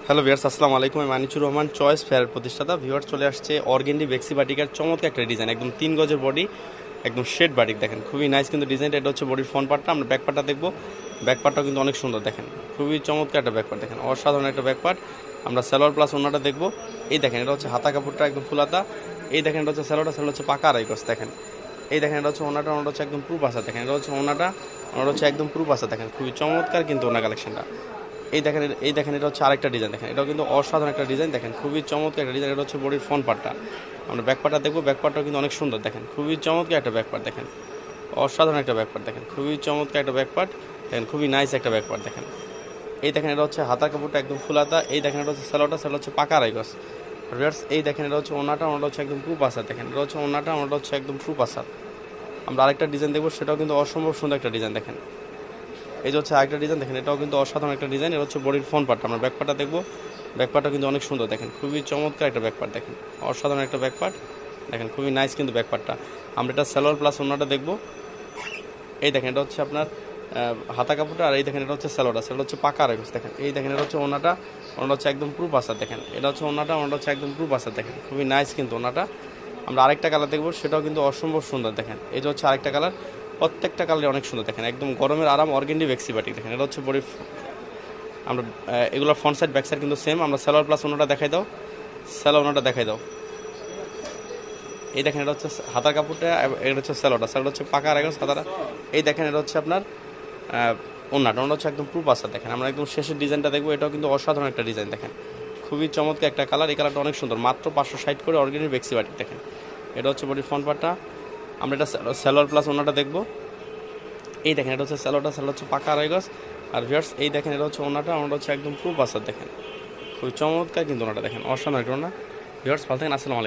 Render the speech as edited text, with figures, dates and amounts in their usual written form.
Hello viewers, আসসালামু আলাইকুম। আমি মানিচুর রহমান, চয়েস ফেয়ারের প্রতিষ্ঠাতা। ভিউয়ার্স, চলে আসছে অর্গেন্ডি বেক্সি বাটিকার চমৎকার একটা ডিজাইন, একদম 3 গজের বডি, একদম শেড বাটিক। দেখেন খুবই নাইস কিন্তু ডিজাইনটা। এটা হচ্ছে বডির ফ্রন্ট পার্টটা। আমরা ব্যাক পার্টটা দেখবো। ব্যাক পার্টটাও কিন্তু অনেক সুন্দর। দেখেন খুবই চমৎকার একটা ব্যাক পার্ট, দেখেন অসাধারণ একটা ব্যাক পার্ট। আমরা সালোয়ার প্লাস ওনাটা দেখবো। এই দেখেন এটা হচ্ছে হাতা কাপড়টা একদম ফুলাতা। এই দেখেন এটা হচ্ছে স্যালোটা হচ্ছে পাকা আড়াই গজ। দেখেন এই দেখেন এটা হচ্ছে ওনাটা হচ্ছে একদম প্রুফ আসা। দেখেন এটা হচ্ছে ওনাটা হচ্ছে একদম প্রুফ আসা। দেখেন খুবই চমৎকার কিন্তু ওনা কালেকশনটা। এই দেখেন এটা হচ্ছে আরেকটা ডিজাইন। দেখেন এটাও কিন্তু অসাধারণ একটা ডিজাইন। দেখেন খুবই চমৎকার একটা ডিজাইন। এটা হচ্ছে বডির ফ্রন্ট পার্টটা। আমরা ব্যাক পার্টটা দেখবো। ব্যাক পার্টটাও কিন্তু অনেক সুন্দর। দেখেন খুবই চমৎকার একটা ব্যাক পার্ট। দেখেন অসাধারণ একটা ব্যাক পার্ট। দেখেন খুবই চমৎকার একটা ব্যাক পার্ট। দেখেন খুবই নাইস একটা ব্যাক পার্ট। দেখেন এই দেখেন এটা হচ্ছে হাতার কাপড়টা একদম ফুলাতা। এই দেখেন এটা হচ্ছে স্যালোটা হচ্ছে পাকা আড়াই গজ। ভিউয়ার্স, এই দেখেন এটা হচ্ছে ওনাটা হচ্ছে একদম প্রুফ আসা। দেখেন এটা হচ্ছে ওনাটা হচ্ছে একদম প্রুফ আসা। আমরা আরেকটা ডিজাইন দেখবো, সেটাও কিন্তু অসম্ভব সুন্দর একটা ডিজাইন। দেখেন এই যে হচ্ছে আরেকটা ডিজাইন। দেখেন এটাও কিন্তু অসাধারণ একটা ডিজাইন। এটা হচ্ছে বডির ফ্রন্ট পার্টটা। আমরা ব্যাক পার্টটা দেখবো। ব্যাক পার্টটা কিন্তু অনেক সুন্দর। দেখেন খুবই চমৎকার একটা ব্যাক পার্ট। দেখেন অসাধারণ একটা ব্যাক পার্ট। দেখেন খুবই নাইস কিন্তু ব্যাক পার্টটা। আমরা এটা সালোয়ার প্লাস ওনাটা দেখবো। এই দেখেন এটা হচ্ছে আপনার হাতা কাপড়টা। আর এই দেখেন এটা হচ্ছে স্যালোটা হচ্ছে পাকা আর দেখেন এই দেখেন এটা হচ্ছে ওনাটা হচ্ছে একদম প্রুফ আসার। দেখেন এটা হচ্ছে ওনাটা হচ্ছে একদম প্রুফ আসার। দেখেন খুবই নাইস কিন্তু ওনাটা। আমরা আরেকটা কালার দেখবো, সেটাও কিন্তু অসম্ভব সুন্দর। দেখেন এই যে হচ্ছে আরেকটা কালার। প্রত্যেকটা কালারই অনেক সুন্দর। দেখেন একদম গরমের আরাম অর্গেন্ডি বেক্সি বাটিক। দেখেন এটা হচ্ছে বডি। আমরা এগুলোর ফ্রন্ট সাইড ব্যাক সাইড কিন্তু সেম। আমরা সালোয়ার প্লাস ওনাটা দেখাই দাও। সালোয়ার ওনাটা দেখাই দাও। এই দেখেন এটা হচ্ছে হাতার কাপড়টা। এটা হচ্ছে স্যালোটা হচ্ছে পাকা আর হাতাটা। এই দেখেন এটা হচ্ছে আপনার ওনাটা হচ্ছে একদম প্রুফ আসা। দেখেন আমরা একদম শেষের ডিজাইনটা দেখবো। এটাও কিন্তু অসাধারণ একটা ডিজাইন। দেখেন খুবই চমৎকার একটা কালার। এই কালারটা অনেক সুন্দর। মাত্র 560 করে অর্গানিক বেক্সি বাটিক। দেখেন এটা হচ্ছে বডির ফ্রন্ট পার্টটা। আমরা এটা সালোয়ার প্লাস ওনাটা দেখবো। এই দেখেন এটা হচ্ছে স্যালোটা হচ্ছে পাকা আড়াই গজ। আর ভিউয়ার্স, এই দেখেন এটা হচ্ছে ওনাটা হচ্ছে একদম প্রুফ আসা। দেখেন খুবই চমৎকার কিন্তু ওনাটা। দেখেন অসাধারণ একটা ওনা। ভিউয়ার্স, ভালো থাকেন। আসসালামু আলাইকুম।